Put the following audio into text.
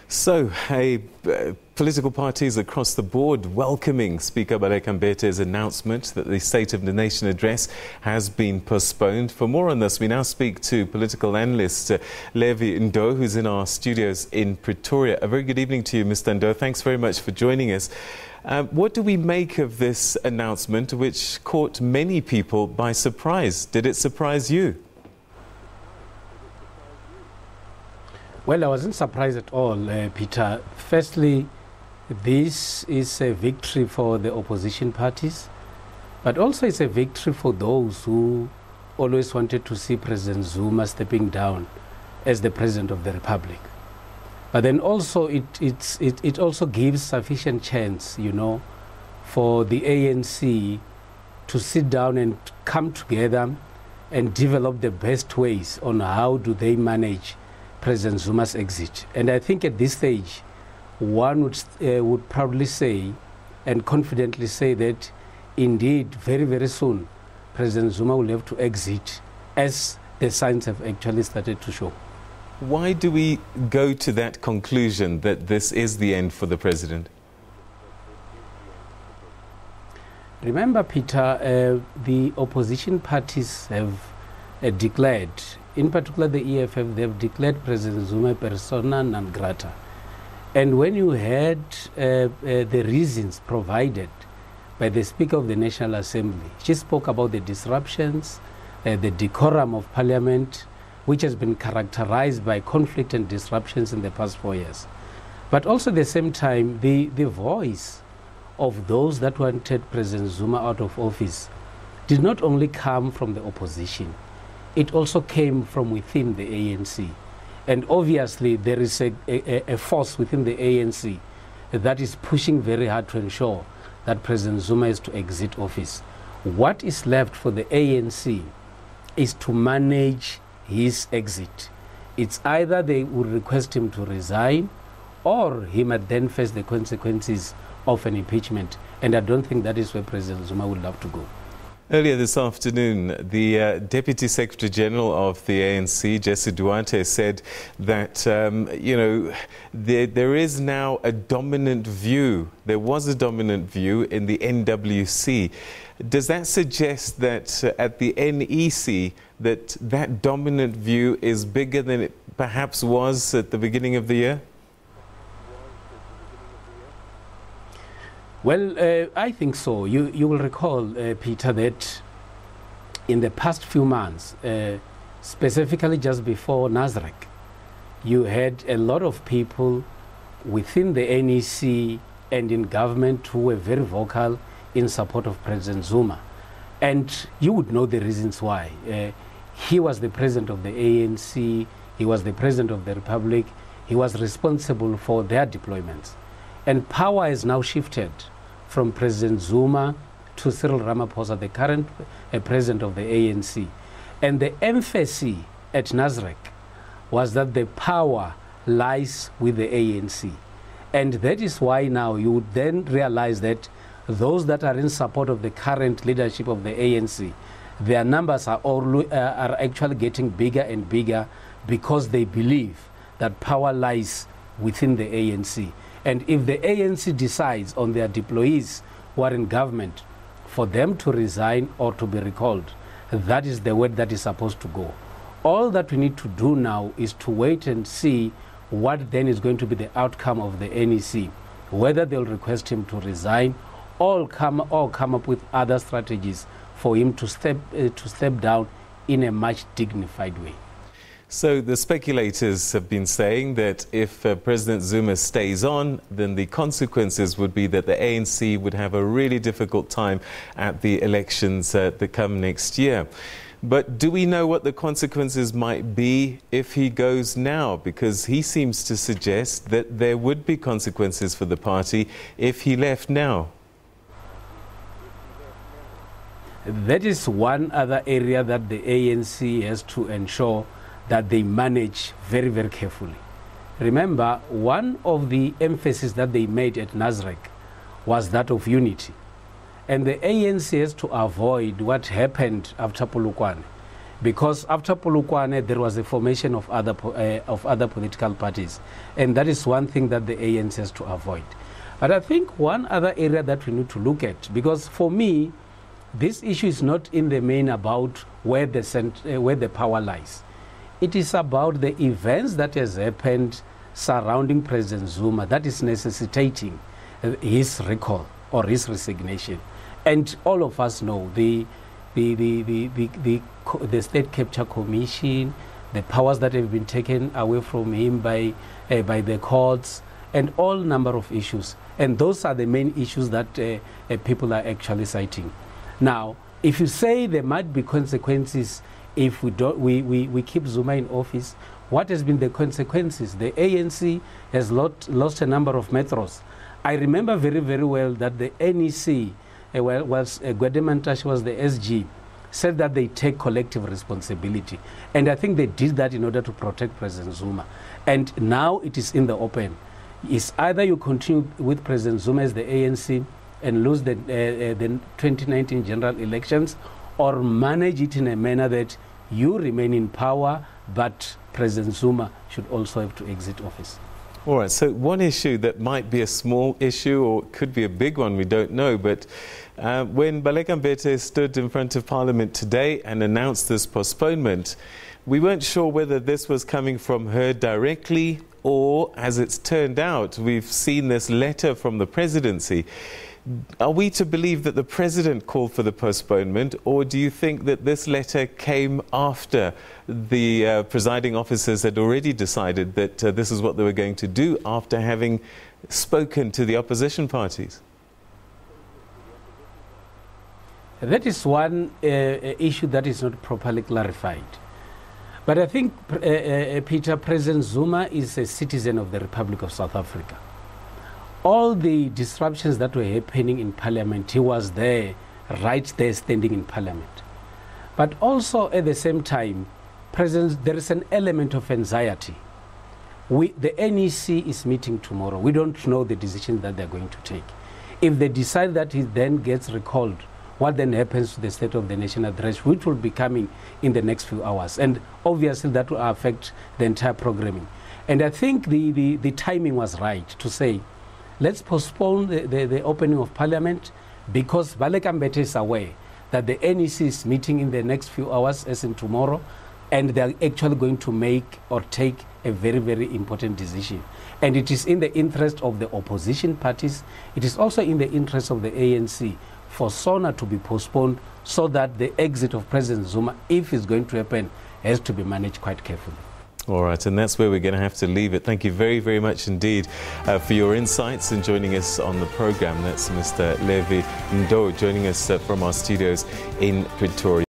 So, political parties across the board welcoming Speaker Baleka Mbete's announcement that the State of the Nation address has been postponed. For more on this, we now speak to political analyst Levy Ndou, who's in our studios in Pretoria. A very good evening to you, Mr. Ndou. Thanks very much for joining us. What do we make of this announcement, which caught many people by surprise? Did it surprise you? Well, I wasn't surprised at all, Peter. Firstly, this is a victory for the opposition parties, but also it's a victory for those who always wanted to see President Zuma stepping down as the President of the Republic. But then also it also gives sufficient chance, you know, for the ANC to sit down and come together and develop the best ways on how do they manage President Zuma's exit. And I think at this stage, one would proudly say and confidently say that indeed, very, very soon, President Zuma will have to exit, as the signs have actually started to show. Why do we go to that conclusion that this is the end for the president? Remember, Peter, the opposition parties have declared, in particular the EFF, they have declared President Zuma persona non grata. And when you heard the reasons provided by the Speaker of the National Assembly, she spoke about the disruptions, the decorum of Parliament, which has been characterized by conflict and disruptions in the past 4 years. But also at the same time, the voice of those that wanted President Zuma out of office did not only come from the opposition, it also came from within the ANC. And obviously there is a force within the ANC that is pushing very hard to ensure that President Zuma is to exit office. What is left for the ANC is to manage his exit. It's either they would request him to resign or he might then face the consequences of an impeachment. And I don't think that is where President Zuma would love to go. Earlier this afternoon, the Deputy Secretary General of the ANC, Jesse Duarte, said that, you know, there is now a dominant view. There was a dominant view in the NWC. Does that suggest that at the NEC, that dominant view is bigger than it perhaps was at the beginning of the year? Well, I think so. You will recall, Peter, that in the past few months, specifically just before NASREC, you had a lot of people within the NEC and in government who were very vocal in support of President Zuma. And you would know the reasons why. He was the president of the ANC, he was the president of the Republic, he was responsible for their deployments. And power has now shifted from President Zuma to Cyril Ramaphosa, the current president of the ANC. And the emphasis at NASREC was that the power lies with the ANC. And that is why now you would then realize that those that are in support of the current leadership of the ANC, their numbers are actually getting bigger and bigger because they believe that power lies within the ANC. And if the ANC decides on their deployees who are in government for them to resign or to be recalled, that is the word that is supposed to go. All that we need to do now is to wait and see what then is going to be the outcome of the NEC, whether they'll request him to resign or come up with other strategies for him to step down in a much dignified way. So the speculators have been saying that if President Zuma stays on, then the consequences would be that the ANC would have a really difficult time at the elections that come next year. But do we know what the consequences might be if he goes now? Because he seems to suggest that there would be consequences for the party if he left now. That is one other area that the ANC has to ensure that they manage very, very carefully. Remember, one of the emphasis that they made at NASREC was that of unity. And the ANC has to avoid what happened after Polokwane. because after Polokwane there was a formation of other political parties, and that is one thing that the ANC has to avoid. But I think one other area that we need to look at, because for me, this issue is not in the main about where the power lies. It is about the events that has happened surrounding President Zuma that is necessitating his recall or his resignation. And all of us know the State Capture Commission, the powers that have been taken away from him by the courts, and all number of issues. And those are the main issues that people are actually citing. Now, if you say there might be consequences if we keep Zuma in office, what has been the consequences? The ANC has lost a number of metros. I remember very, very well that the NEC, Gwedemantash was the SG, said that they take collective responsibility. And I think they did that in order to protect President Zuma. And now it is in the open. It's either you continue with President Zuma as the ANC and lose the 2019 general elections, or manage it in a manner that you remain in power, but President Zuma should also have to exit office. All right, so one issue that might be a small issue or could be a big one, we don't know, but when Baleka Mbete stood in front of Parliament today and announced this postponement, we weren't sure whether this was coming from her directly or, as it's turned out, we've seen this letter from the presidency. Are we to believe that the president called for the postponement, or do you think that this letter came after the presiding officers had already decided that this is what they were going to do after having spoken to the opposition parties? That is one issue that is not properly clarified. But I think, Peter, President Zuma is a citizen of the Republic of South Africa. All the disruptions that were happening in Parliament, he was there, right there, standing in Parliament. But also at the same time, there is an element of anxiety. The NEC is meeting tomorrow. We don't know the decision that they're going to take. If they decide that he then gets recalled, what then happens to the State of the Nation address, which will be coming in the next few hours? And obviously that will affect the entire programming. And I think the timing was right to say, let's postpone the opening of Parliament, because Baleka Mbete is aware that the NEC is meeting in the next few hours, as in tomorrow, and they are actually going to make or take a very, very important decision. And it is in the interest of the opposition parties. It is also in the interest of the ANC for SONA to be postponed, so that the exit of President Zuma, if it's going to happen, has to be managed quite carefully. All right, and that's where we're going to have to leave it. Thank you very, very much indeed for your insights and joining us on the program. That's Mr. Levy Ndou joining us from our studios in Pretoria.